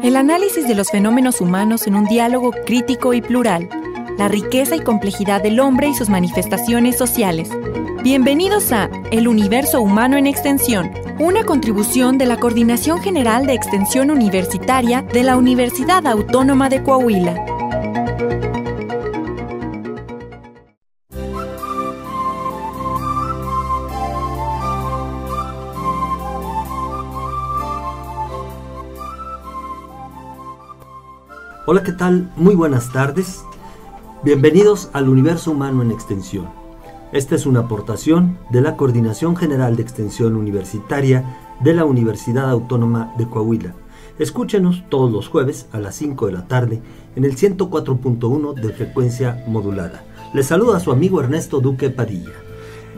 El análisis de los fenómenos humanos en un diálogo crítico y plural. La riqueza y complejidad del hombre y sus manifestaciones sociales. Bienvenidos a El Universo Humano en Extensión, una contribución de la Coordinación General de Extensión Universitaria de la Universidad Autónoma de Coahuila. Hola, ¿qué tal? Muy buenas tardes. Bienvenidos al Universo Humano en Extensión. Esta es una aportación de la Coordinación General de Extensión Universitaria de la Universidad Autónoma de Coahuila. Escúchenos todos los jueves a las 5 de la tarde en el 104.1 de frecuencia modulada. Les saluda a su amigo Ernesto Duque Padilla.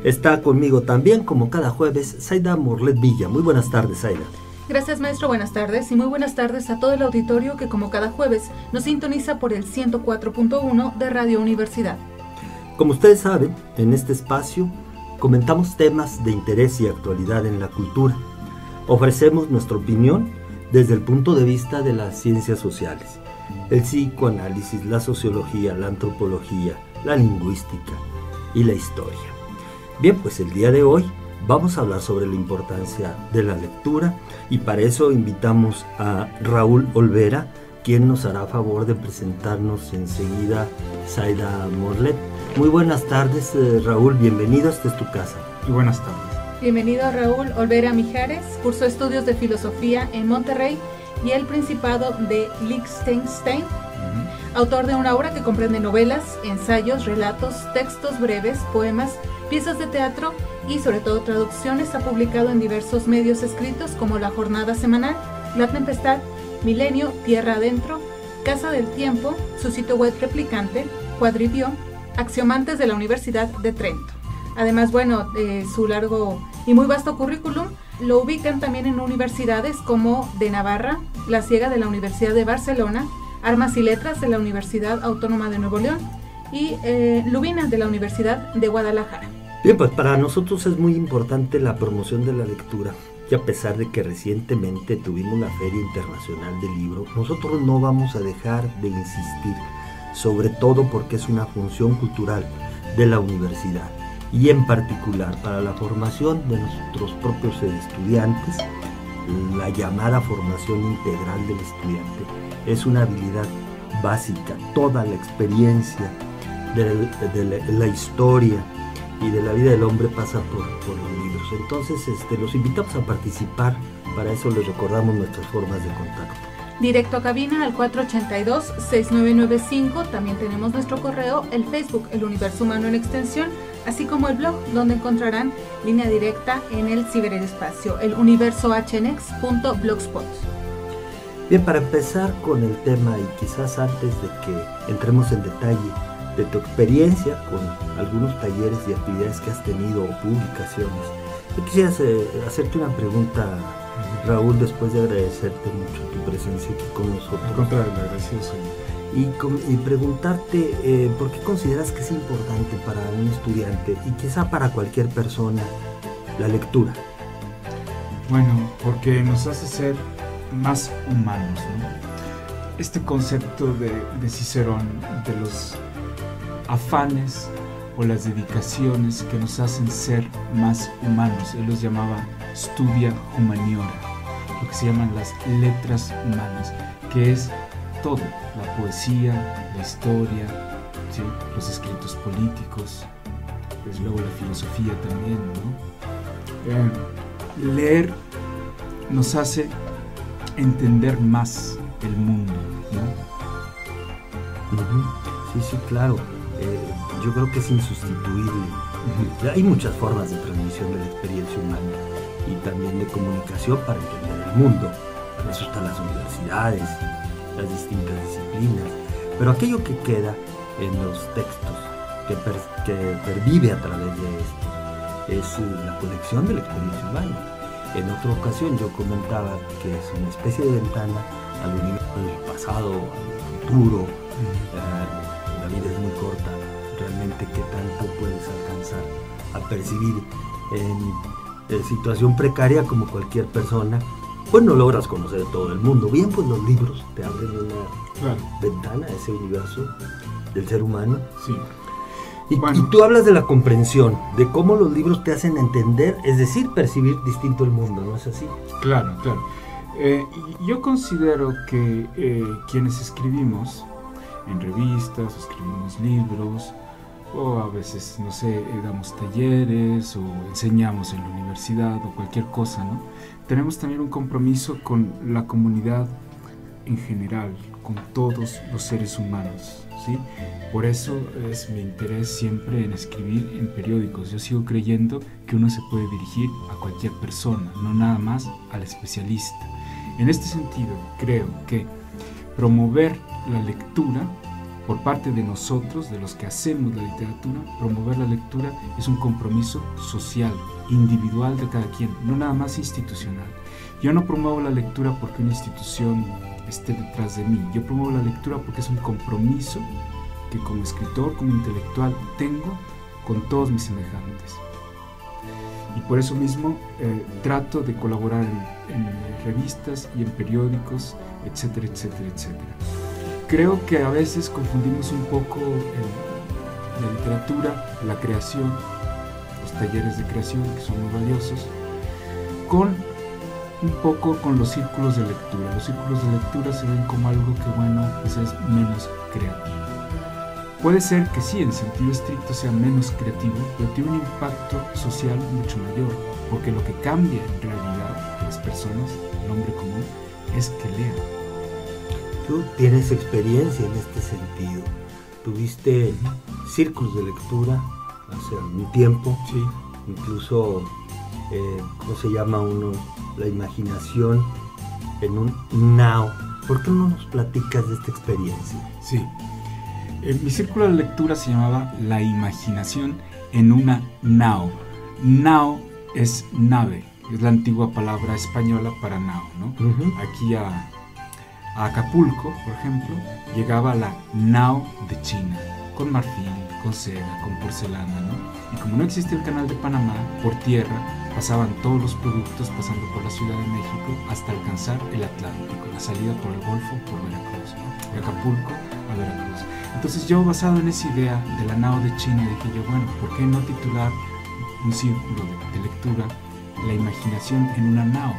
Está conmigo también, como cada jueves, Zaida Morlet Villa. Muy buenas tardes, Zaida. Gracias, maestro, buenas tardes y muy buenas tardes a todo el auditorio que como cada jueves nos sintoniza por el 104.1 de Radio Universidad. Como ustedes saben, en este espacio comentamos temas de interés y actualidad en la cultura. Ofrecemos nuestra opinión desde el punto de vista de las ciencias sociales, el psicoanálisis, la sociología, la antropología, la lingüística y la historia. Bien, pues el día de hoy vamos a hablar sobre la importancia de la lectura y para eso invitamos a Raúl Olvera, quien nos hará favor de presentarnos enseguida Zaida Morlet. Muy buenas tardes, Raúl, bienvenido, esta es tu casa. Y buenas tardes. Bienvenido Raúl Olvera Mijares, cursó estudios de filosofía en Monterrey y el Principado de Liechtenstein, autor de una obra que comprende novelas, ensayos, relatos, textos breves, poemas, piezas de teatro y sobre todo traducciones. Ha publicado en diversos medios escritos como La Jornada Semanal, La Tempestad, Milenio, Tierra Adentro, Casa del Tiempo, su sitio web Replicante, Cuadribio, Axiomantes de la Universidad de Trento. Además, su largo y muy vasto currículum lo ubican también en universidades como de Navarra, La Ciega de la Universidad de Barcelona, Armas y Letras de la Universidad Autónoma de Nuevo León y Lubina de la Universidad de Guadalajara. Bien, pues para nosotros es muy importante la promoción de la lectura y a pesar de que recientemente tuvimos la Feria Internacional del Libro, nosotros no vamos a dejar de insistir, sobre todo porque es una función cultural de la universidad y en particular para la formación de nuestros propios estudiantes. La llamada formación integral del estudiante es una habilidad básica. Toda la experiencia de la historia y de la vida del hombre pasa por los libros. Entonces los invitamos a participar. Para eso les recordamos nuestras formas de contacto. Directo a cabina al 482-6995. También tenemos nuestro correo, el Facebook El Universo Humano en Extensión, así como el blog, donde encontrarán línea directa en el ciberespacio, eluniversohnex.blogspot. Bien, para empezar con el tema y quizás antes de que entremos en detalle de tu experiencia con algunos talleres y actividades que has tenido o publicaciones, yo quisiera hacerte una pregunta, Raúl, después de agradecerte mucho tu presencia aquí con nosotros. Al contrario, agradecido soy. Y preguntarte por qué consideras que es importante para un estudiante y quizá para cualquier persona la lectura. Bueno, porque nos hace ser más humanos, ¿no? Este concepto de Cicerón, de los afanes o las dedicaciones que nos hacen ser más humanos, él los llamaba studia humaniora, lo que se llaman las letras humanas, que es todo, la poesía, la historia, ¿sí?, los escritos políticos, pues luego la filosofía también, ¿no? Leer nos hace entender más el mundo, ¿no? Sí, claro. Yo creo que es insustituible. Hay muchas formas de transmisión de la experiencia humana y también de comunicación para entender el mundo. Para eso están las universidades, las distintas disciplinas. Pero aquello que queda en los textos, que pervive a través de esto, es la conexión de la experiencia humana. En otra ocasión yo comentaba que es una especie de ventana al universo del pasado, al futuro. La vida es muy corta, realmente qué tanto puedes alcanzar a percibir en situación precaria como cualquier persona pues no logras conocer a todo el mundo. Bien, pues los libros te abren una ventana a ese universo del ser humano. Sí. Y tú hablas de la comprensión, de cómo los libros te hacen entender, es decir, percibir distinto el mundo, ¿no es así? Claro. Yo considero que quienes escribimos en revistas, escribimos libros, o a veces, no sé, damos talleres o enseñamos en la universidad o cualquier cosa, ¿no? Tenemos también un compromiso con la comunidad en general, con todos los seres humanos, ¿sí? Por eso es mi interés siempre en escribir en periódicos. Yo sigo creyendo que uno se puede dirigir a cualquier persona, no nada más al especialista. En este sentido, creo que promover la lectura por parte de nosotros, de los que hacemos la literatura, promover la lectura es un compromiso social, individual de cada quien, no nada más institucional. Yo no promuevo la lectura porque una institución esté detrás de mí. Yo promuevo la lectura porque es un compromiso que como escritor, como intelectual, tengo con todos mis semejantes. Y por eso mismo trato de colaborar en revistas y en periódicos, etcétera, etcétera, etcétera. Creo que a veces confundimos un poco la literatura, la creación, los talleres de creación, que son muy valiosos, un poco con los círculos de lectura. Los círculos de lectura se ven como algo que, bueno, pues es menos creativo. Puede ser que sí, en sentido estricto sea menos creativo, pero tiene un impacto social mucho mayor, porque lo que cambia en realidad a las personas, el hombre común, es que lean. Tú tienes experiencia en este sentido. Tuviste círculos de lectura hace algún tiempo. Sí. Incluso, ¿cómo se llama uno? La imaginación en un now. ¿Por qué no nos platicas de esta experiencia? Sí. Mi círculo de lectura se llamaba La imaginación en una nao. Nao es nave, es la antigua palabra española para nao, ¿no? Aquí a Acapulco, por ejemplo, llegaba la nao de China, con marfil, con seda, con porcelana, ¿no? Y como no existía el canal de Panamá, por tierra pasaban todos los productos pasando por la Ciudad de México hasta alcanzar el Atlántico, la salida por el Golfo por Veracruz, ¿no? De Acapulco a Veracruz. Entonces yo, basado en esa idea de la nao de China, dije yo, bueno, ¿por qué no titular un círculo de lectura La imaginación en una nao?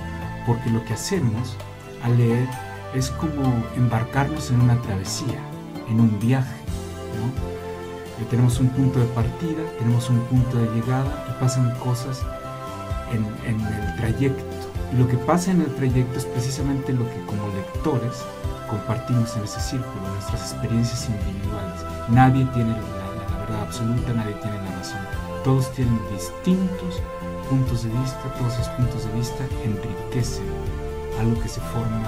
Porque lo que hacemos al leer es como embarcarnos en una travesía, en un viaje, ¿no? Tenemos un punto de partida, tenemos un punto de llegada y pasan cosas en el trayecto. Y lo que pasa en el trayecto es precisamente lo que como lectores compartimos en ese círculo, nuestras experiencias individuales. Nadie tiene la verdad absoluta, nadie tiene la razón. Todos tienen distintos puntos de vista, todos esos puntos de vista enriquecen algo que se forma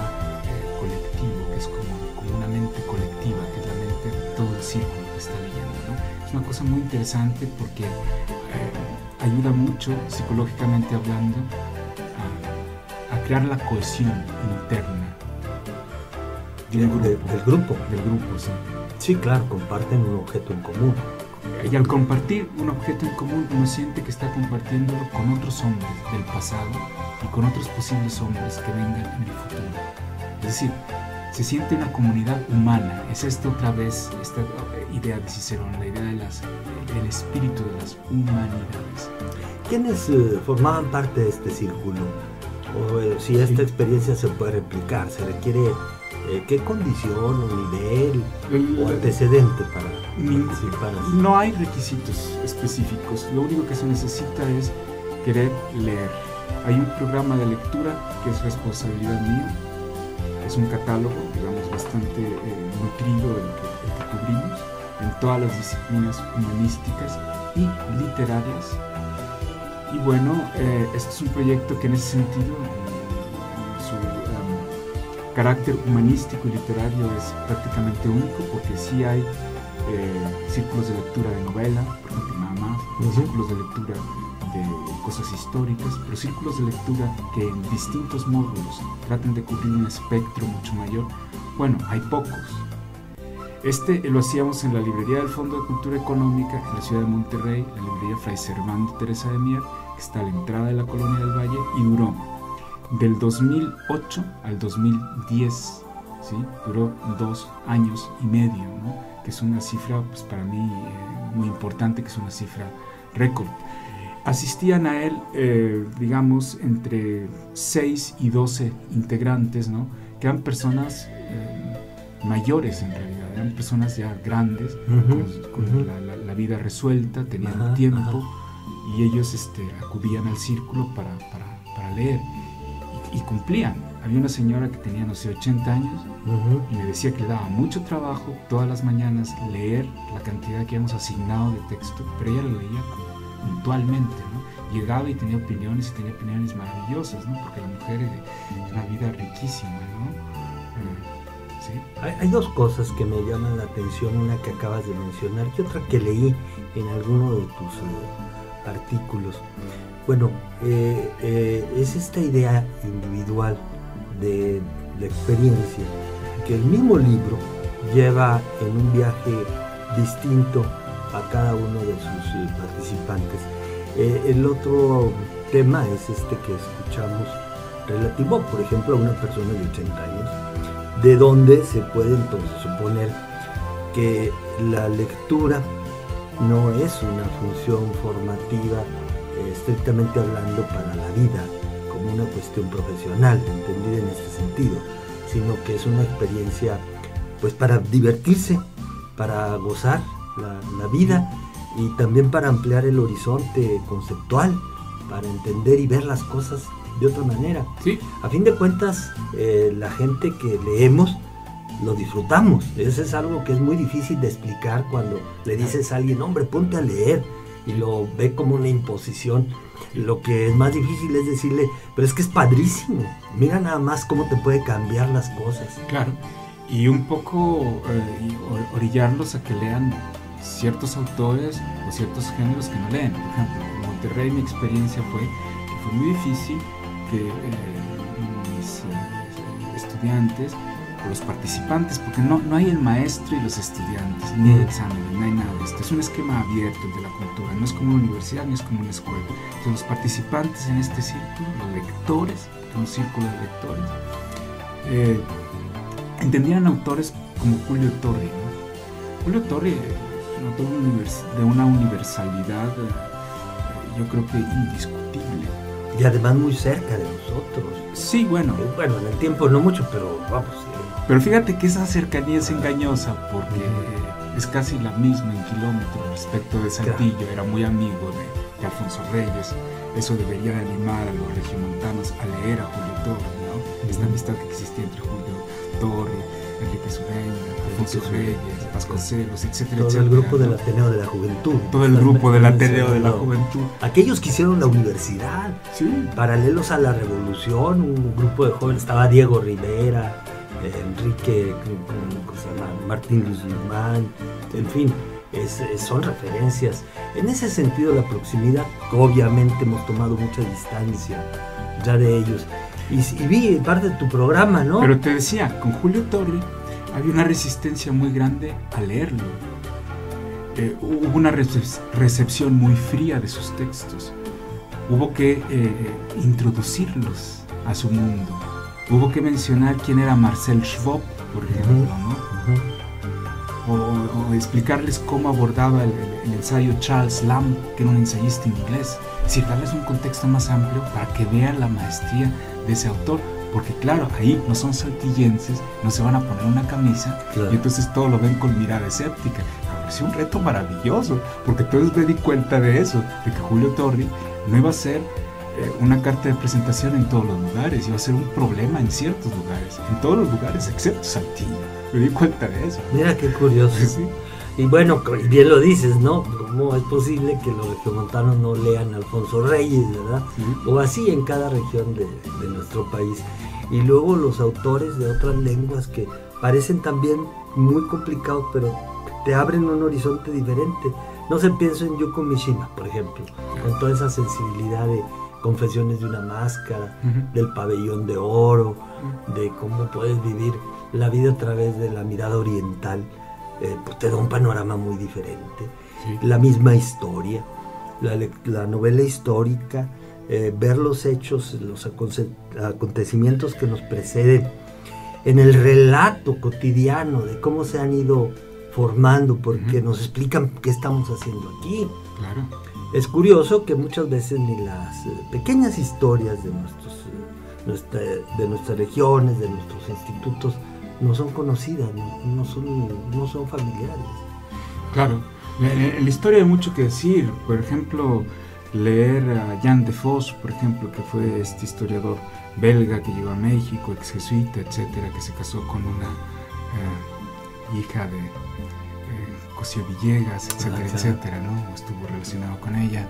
colectivo, que es como una mente colectiva, que es la mente de todo el círculo que está leyendo, ¿no? Es una cosa muy interesante porque ayuda mucho, psicológicamente hablando, a crear la cohesión interna del grupo. Del grupo, sí. Sí, claro, comparten un objeto en común. Y al compartir un objeto en común, uno siente que está compartiéndolo con otros hombres del pasado y con otros posibles hombres que vengan en el futuro. Es decir, se siente una comunidad humana. Es esto otra vez, esta idea de Cicerón, la idea del espíritu de las humanidades. ¿Quiénes formaban parte de este círculo? O si esta experiencia se puede replicar, se requiere qué condición o nivel o antecedente para participar. No hay requisitos específicos, lo único que se necesita es querer leer. Hay un programa de lectura que es responsabilidad mía, es un catálogo, digamos, bastante nutrido el que cubrimos en todas las disciplinas humanísticas y literarias. Y bueno, este es un proyecto que en ese sentido, su carácter humanístico y literario es prácticamente único, porque sí hay círculos de lectura de novela, por ejemplo, nada más, círculos de lectura de cosas históricas, pero círculos de lectura que en distintos módulos traten de cubrir un espectro mucho mayor. Bueno, hay pocos. Lo hacíamos en la librería del Fondo de Cultura Económica en la ciudad de Monterrey, la librería Fray Servando Teresa de Mier, que está a la entrada de la Colonia del Valle, y duró del 2008 al 2010, ¿sí? Duró 2 años y medio, ¿no? Que es una cifra, pues, para mí muy importante, que es una cifra récord. Asistían a él, digamos, entre 6 y 12 integrantes, ¿no? Que eran personas mayores, en realidad, eran personas ya grandes, con la vida resuelta, tenían tiempo, y ellos acudían al círculo para leer, y cumplían. Había una señora que tenía, no sé, 80 años, y me decía que le daba mucho trabajo todas las mañanas leer la cantidad que habíamos asignado de texto, pero ella lo leía puntualmente, ¿no? Llegaba y tenía opiniones maravillosas, ¿no? Porque la mujer es una vida riquísima, ¿no? ¿Sí? Hay dos cosas que me llaman la atención, una que acabas de mencionar y otra que leí en alguno de tus artículos. Bueno, es esta idea individual de la experiencia que el mismo libro lleva en un viaje distinto a cada uno de sus participantes. El otro tema es este que escuchamos, relativo, por ejemplo, a una persona de 80 años, de donde se puede entonces suponer que la lectura no es una función formativa, estrictamente hablando, para la vida, como una cuestión profesional, entendida en este sentido, sino que es una experiencia, pues, para divertirse, para gozar la vida, y también para ampliar el horizonte conceptual, para entender y ver las cosas de otra manera. Sí. A fin de cuentas, la gente que leemos lo disfrutamos. Eso es algo que es muy difícil de explicar cuando le dices a alguien, hombre, ponte a leer, y lo ve como una imposición. Lo que es más difícil es decirle, pero es que es padrísimo, mira nada más cómo te puede cambiar las cosas. Claro, y un poco orillarlos a que lean ciertos autores o ciertos géneros que no leen. Por ejemplo, en Monterrey mi experiencia fue que fue muy difícil que mis estudiantes o los participantes, porque no hay el maestro y los estudiantes, ni el examen, no hay nada de esto. Es un esquema abierto de la cultura, no es como una universidad ni es como una escuela. Entonces los participantes en este círculo, los lectores, un círculo de lectores, entendían autores como Julio Torri, ¿no? Julio Torri es un autor de una universalidad, yo creo que indiscutible. Y además muy cerca de nosotros. Sí, bueno. Bueno, en el tiempo no mucho, pero vamos. Pero fíjate que esa cercanía es engañosa, porque es casi la misma en kilómetros respecto de Saltillo. Claro. Era muy amigo de Alfonso Reyes. Eso debería animar a los regiomontanos a leer a Julio Torri, ¿no? Esta amistad que existía entre Julio Torri, Enrique Sureña, Alfonso Reyes, Vasconcelos, etcétera, todo el grupo del Ateneo de la Juventud. Todo el grupo del Ateneo de la Juventud. Aquellos que hicieron la universidad, sí, paralelos a la Revolución, un grupo de jóvenes, estaba Diego Rivera, Enrique, ¿cómo se llama? Martín Guzmán, en fin, son referencias. En ese sentido, la proximidad, obviamente hemos tomado mucha distancia ya de ellos. Y vi parte de tu programa, ¿no? Pero te decía, con Julio Torri había una resistencia muy grande a leerlo. Hubo una recepción muy fría de sus textos. Hubo que introducirlos a su mundo. Hubo que mencionar quién era Marcel Schwob, por ejemplo, ¿no? O explicarles cómo abordaba el ensayo Charles Lamb, que era un ensayista inglés. Es decir, darles un contexto más amplio para que vean la maestría de ese autor, porque claro, ahí no son saltillenses, no se van a poner una camisa, claro, y entonces todo lo ven con mirada escéptica. Me pareció un reto maravilloso, porque entonces me di cuenta de eso, de que Julio Torri no iba a ser una carta de presentación en todos los lugares, iba a ser un problema en ciertos lugares, en todos los lugares excepto Saltillo. Me di cuenta de eso. Mira qué curioso. Sí. Y bueno, bien lo dices, ¿no? ¿Cómo es posible que los regiomontanos no lean a Alfonso Reyes, verdad? Sí. O así en cada región de nuestro país. Y luego los autores de otras lenguas que parecen también muy complicados, pero te abren un horizonte diferente. No se piensa en Yukio Mishima, por ejemplo, con toda esa sensibilidad de Confesiones de una máscara, del pabellón de oro, de cómo puedes vivir la vida a través de la mirada oriental. Pues te da un panorama muy diferente. Sí. La misma historia, la novela histórica, ver los hechos, los acontecimientos que nos preceden, en el relato cotidiano de cómo se han ido formando, porque nos explican qué estamos haciendo aquí. Claro. Es curioso que muchas veces ni las pequeñas historias de nuestras regiones, de nuestros institutos, no son conocidas, no son familiares. Claro, en la historia hay mucho que decir. Por ejemplo, leer a Jan de Vos, por ejemplo, que fue este historiador belga que llegó a México, ex jesuita, etcétera, que se casó con una hija de Cosío Villegas, etcétera, etcétera, ¿no? Estuvo relacionado con ella.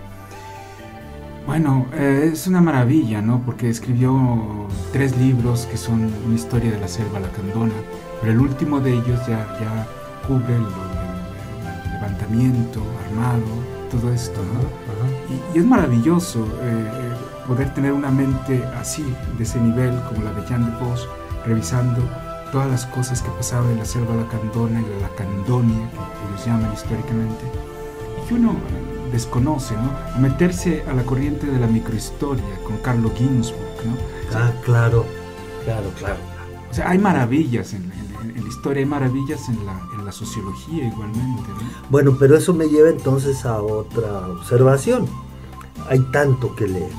Bueno, es una maravilla, ¿no? Porque escribió 3 libros que son una historia de la selva lacandona, pero el último de ellos ya cubre el levantamiento armado, todo esto, ¿no? Y es maravilloso poder tener una mente así, de ese nivel, como la de Jan de Vos, revisando todas las cosas que pasaban en la selva lacandona y la lacandonia, que ellos llaman históricamente, y que uno desconoce, ¿no? Meterse a la corriente de la microhistoria con Carlo Ginzburg, ¿no? O sea, Claro. O sea, hay maravillas en la historia, hay maravillas en la sociología igualmente, ¿no? Bueno, pero eso me lleva entonces a otra observación. Hay tanto que leer.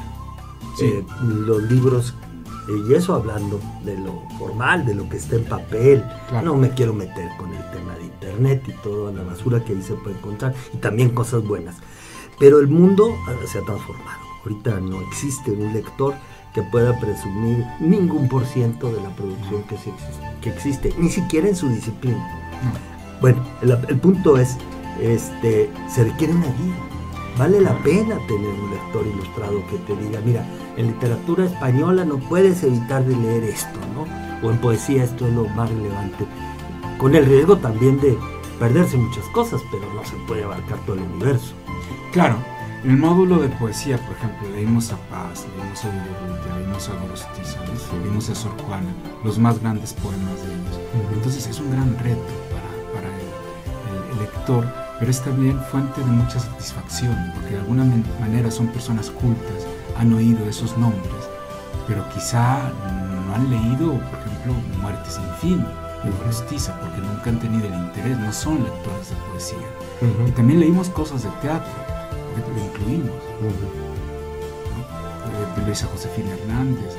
Sí. Los libros, y eso hablando de lo formal, de lo que está en papel. Claro. No me quiero meter con el tema de internet y toda la basura que ahí se puede encontrar, y también cosas buenas. Pero el mundo se ha transformado. Ahorita no existe un lector que pueda presumir ningún % de la producción que existe, ni siquiera en su disciplina. No. Bueno, el punto es, se requiere una guía. Vale la pena tener un lector ilustrado que te diga, mira, en literatura española no puedes evitar de leer esto, ¿no? O en poesía esto es lo más relevante. Con el riesgo también de perderse muchas cosas, pero no se puede abarcar todo el universo. Claro, en el módulo de poesía, por ejemplo, leímos a Paz, leímos a Villaruta, leímos a Gorostiza, leímos a Sor Juana, los más grandes poemas de ellos. Entonces es un gran reto para el lector, pero es también fuente de mucha satisfacción, porque de alguna manera son personas cultas, han oído esos nombres, pero quizá no han leído, por ejemplo, Muerte sin fin de Gorostiza, porque nunca han tenido el interés, no son lectores de poesía. Y también leímos cosas de teatro, porque lo incluimos, ¿no? De Luisa Josefina Hernández,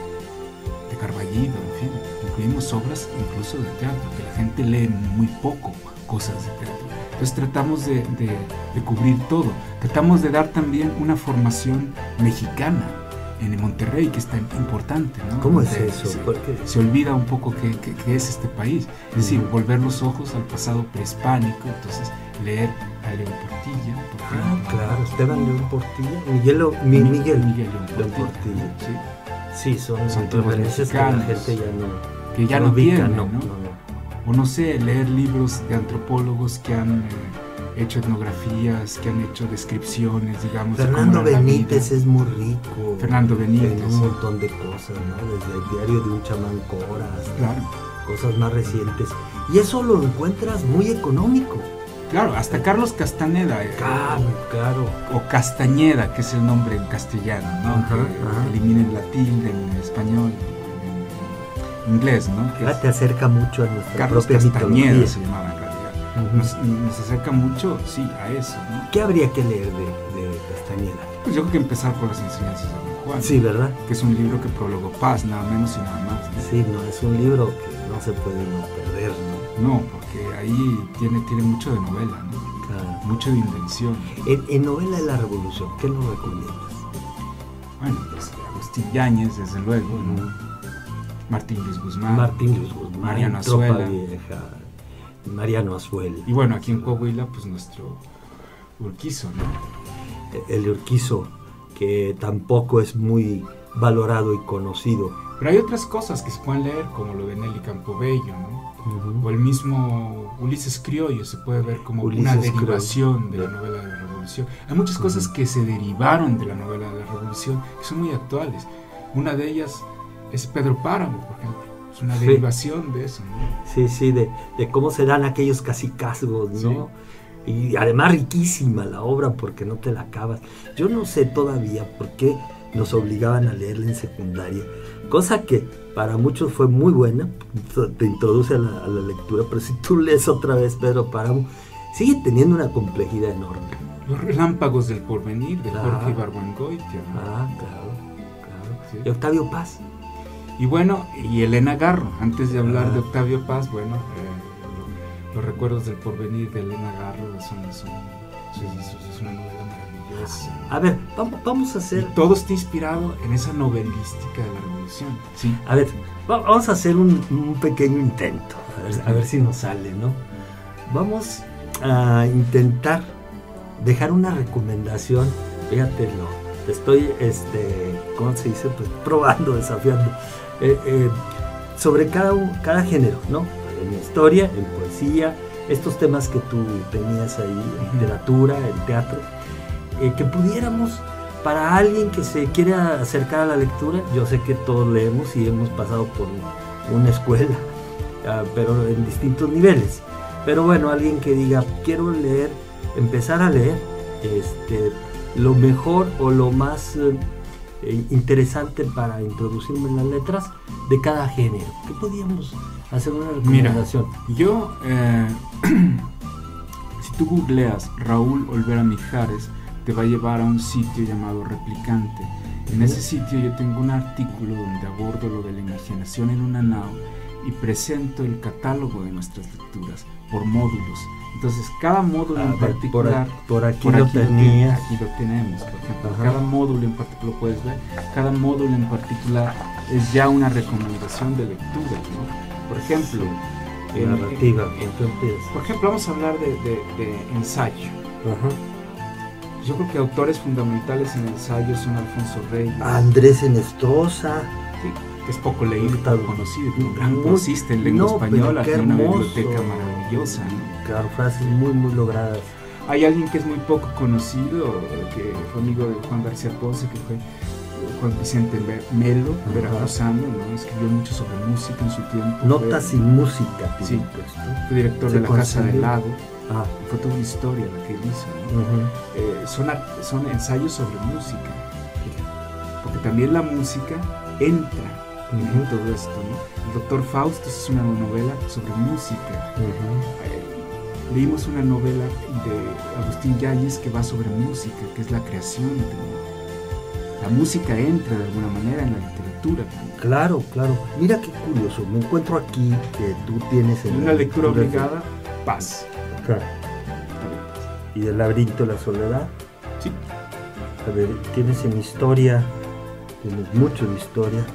de Carballido, en fin, incluimos obras incluso de teatro, que la gente lee muy poco cosas de teatro. Entonces tratamos de cubrir todo, tratamos de dar también una formación mexicana en Monterrey, que es tan importante, ¿no? ¿Cómo es eso? Se olvida un poco qué es este país, es decir, volver los ojos al pasado prehispánico, entonces leer a León Portilla, por ejemplo. Claro, Esteban León Portilla, Miguel León Portilla. Sí. Sí, son antiguos referencias que la gente ya no tiene, ubica, ¿no? O no sé, leer libros de antropólogos que han hecho etnografías, que han hecho descripciones, digamos. Fernando Benítez es muy rico. Fernando Benítez. En un montón de cosas, ¿no? Desde el diario de un chamán Cora hasta claro. Cosas más recientes. Y eso lo encuentras muy económico. Claro, hasta Carlos Castaneda. Claro. O Castañeda, que es el nombre en castellano, ¿no? Eliminen la tilde en español, en inglés, ¿no? Que te acerca mucho a nuestra Carlos propia Castañeda mitología. se llamaba en realidad. Nos acerca mucho, sí, a eso, ¿no? ¿Qué habría que leer de Castañeda? Pues yo creo que empezar por las enseñanzas de Don Juan. Sí, ¿verdad? Que es un libro que prologó Paz, nada menos y nada más, ¿no? Sí, no, es un libro que no se puede no perder, ¿no? No, porque ahí tiene mucho de novela, ¿no? Claro. Mucho de invención. En novela de la Revolución, ¿qué nos recomiendas? Bueno, pues Agustín Yáñez, desde luego, ¿no? Martín Luis Guzmán, Mariano Tropa Azuela, Vieja, Mariano Azuela. Y bueno, aquí en Coahuila, pues nuestro Urquizo, ¿no? El Urquizo, que tampoco es muy valorado y conocido. Pero hay otras cosas que se pueden leer, como lo de Nelly Campobello, ¿no? O el mismo Ulises Criollo se puede ver como una derivación de la novela de la Revolución. Hay muchas cosas que se derivaron de la novela de la Revolución que son muy actuales. Una de ellas es Pedro Páramo, por ejemplo. Es una derivación de eso, ¿no? Sí, de cómo se dan aquellos cacicazgos, ¿no? Sí. Y además riquísima la obra porque no te la acabas. Yo no sé todavía por qué nos obligaban a leerla en secundaria, cosa que para muchos fue muy buena, te introduce a la lectura, pero si tú lees otra vez Pedro Páramo, sigue teniendo una complejidad enorme. Los relámpagos del porvenir, de Jorge Ibargüengoitia, ¿no? Claro. Sí. Y Octavio Paz. Y bueno, y Elena Garro. Antes de hablar de Octavio Paz, bueno, los recuerdos del porvenir de Elena Garro es una novela maravillosa. A ver, vamos a hacer... Y todo está inspirado en esa novelística de la Revolución. Sí. A ver, vamos a hacer un pequeño intento, a ver si nos sale, ¿no? Vamos a intentar dejar una recomendación, fíjatelo, estoy, ¿cómo se dice? Pues probando, desafiando, sobre cada género, ¿no? En historia, en poesía, estos temas que tú tenías ahí, en literatura, en teatro, que pudiéramos, para alguien que se quiere acercar a la lectura, yo sé que todos leemos y hemos pasado por una escuela, pero en distintos niveles, pero bueno, alguien que diga, quiero leer, empezar a leer, lo mejor o lo más interesante para introducirme en las letras de cada género. ¿Qué podíamos hacer una recomendación? Mira, yo, si tú googleas Raúl Olvera Mijares, te va a llevar a un sitio llamado Replicante. En ese sitio yo tengo un artículo donde abordo lo de la imaginación en una nao y presento el catálogo de nuestras lecturas por módulos. Entonces, cada módulo en particular... Por aquí lo tenía. Aquí lo tenemos, por ejemplo. Cada módulo en particular, lo puedes ver. Cada módulo en particular es ya una recomendación de lectura, ¿no? Por ejemplo... narrativa. Por ejemplo, vamos a hablar de ensayo. Yo creo que autores fundamentales en ensayo son Alfonso Reyes. Andrés Enestrosa. Sí, que es poco leído, poco conocido, un gran prosista en lengua española, tiene una biblioteca maravillosa, ¿no? Claro, frases muy, muy logradas. Hay alguien que es muy poco conocido, que fue amigo de Juan García Ponce, que fue Juan Vicente Melo, veracruzano, ¿no? Escribió mucho sobre música en su tiempo. Notas y música. Sí, fue director de la Casa del Lago. Fue toda una historia la que él hizo, ¿no? Son ensayos sobre música, porque también la música entra en todo esto, ¿no? El Doctor Faustus es una novela sobre música. Leímos una novela de Agustín Yáñez que va sobre música, que es la creación. La música entra de alguna manera en la literatura. Claro. Mira qué curioso. Me encuentro aquí que tú tienes en una lectura obligada, Paz. Claro. Y del Laberinto de la Soledad. Sí. A ver, tienes en historia, tienes mucho de historia.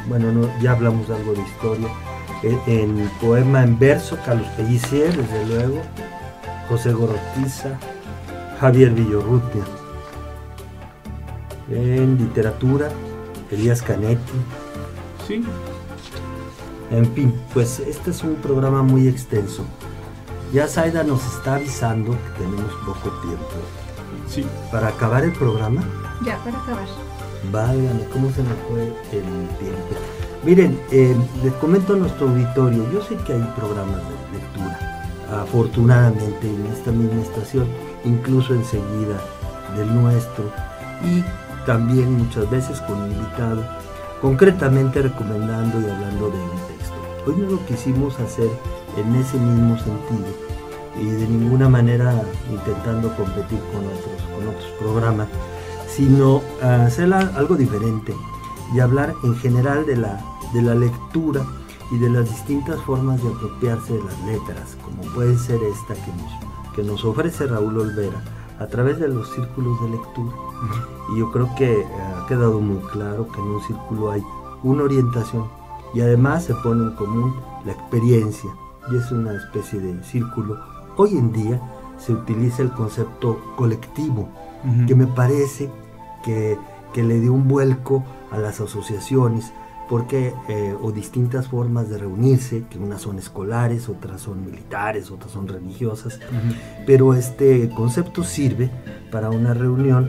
Bueno, ya hablamos algo de historia. En poema en verso, Carlos Pellicer, desde luego, José Gorostiza, Javier Villorrutia. En literatura, Elías Canetti. Sí. En fin, pues este es un programa muy extenso. Ya Zaida nos está avisando que tenemos poco tiempo. Sí. Para acabar el programa. Ya, para acabar. Válgame, ¿cómo se me fue el tiempo? Miren, les comento a nuestro auditorio, yo sé que hay programas de lectura, afortunadamente en esta misma estación, incluso enseguida del nuestro, y también muchas veces con un invitado, concretamente recomendando y hablando de un texto. Hoy no lo quisimos hacer en ese mismo sentido y de ninguna manera intentando competir con otros programas, sino hacer algo diferente y hablar en general de la lectura y de las distintas formas de apropiarse de las letras, como puede ser esta que nos ofrece Raúl Olvera a través de los círculos de lectura. Y yo creo que ha quedado muy claro que en un círculo hay una orientación y además se pone en común la experiencia y es una especie de círculo. Hoy en día se utiliza el concepto colectivo, que me parece que le dio un vuelco a las asociaciones, porque o distintas formas de reunirse, que unas son escolares, otras son militares, otras son religiosas, pero este concepto sirve para una reunión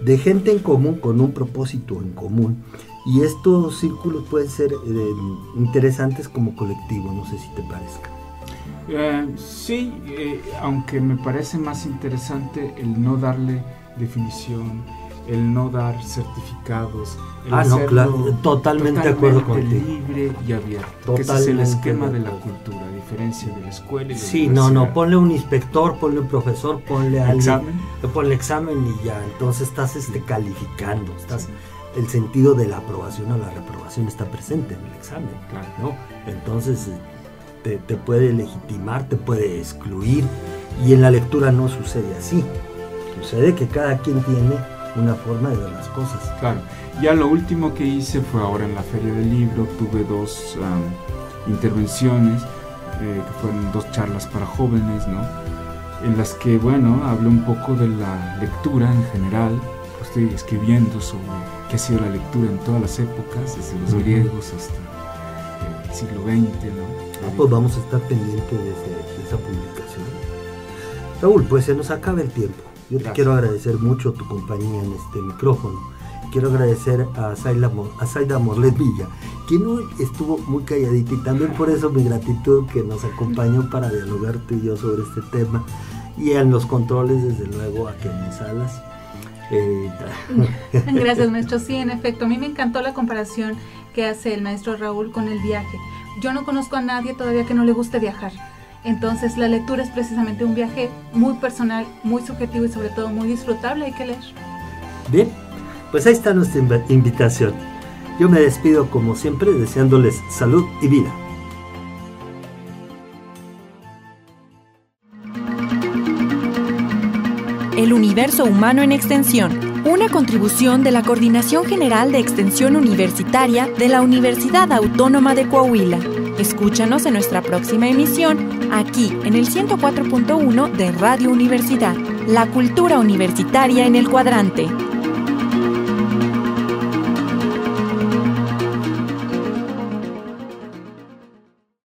de gente en común con un propósito en común, y estos círculos pueden ser interesantes como colectivo, no sé si te parezca. Sí, aunque me parece más interesante el no darle definición, el no dar certificados, el no, hacerlo claro, totalmente de acuerdo contigo. libre y abierto. Que ese es el esquema de la cultura, a diferencia de la escuela y la sí, universidad. Ponle un inspector, ponle un profesor, ponle a alguien, ponle examen y ya, entonces estás calificando, el sentido de la aprobación o la reprobación está presente en el examen, claro, ¿no? Entonces te puede legitimar, te puede excluir, y en la lectura no sucede así. Sucede que cada quien tiene una forma de ver las cosas. Claro. Ya lo último que hice fue ahora en la Feria del Libro. Tuve 2 intervenciones, que fueron 2 charlas para jóvenes, ¿no? En las que, hablé un poco de la lectura en general. Estoy escribiendo sobre qué ha sido la lectura en todas las épocas, desde los griegos hasta el siglo XX, ¿no? Pues vamos a estar pendientes de esa publicación. Raúl, pues se nos acaba el tiempo. Yo te quiero agradecer mucho tu compañía en este micrófono. Quiero agradecer a Zaida Morlet Villa, quien hoy estuvo muy calladita, y también por eso mi gratitud que nos acompañó para dialogar tú y yo sobre este tema. Y en los controles, desde luego, a Kenny Salas. Gracias, maestro. Sí, en efecto, a mí me encantó la comparación que hace el maestro Raúl con el viaje. Yo no conozco a nadie todavía que no le guste viajar. Entonces la lectura es precisamente un viaje muy personal, muy subjetivo y sobre todo muy disfrutable. Hay que leer. Bien, pues ahí está nuestra invitación. Yo me despido como siempre deseándoles salud y vida. El universo humano en extensión, una contribución de la Coordinación General de Extensión Universitaria de la Universidad Autónoma de Coahuila. Escúchanos en nuestra próxima emisión, aquí en el 104.1 de Radio Universidad, la cultura universitaria en el cuadrante.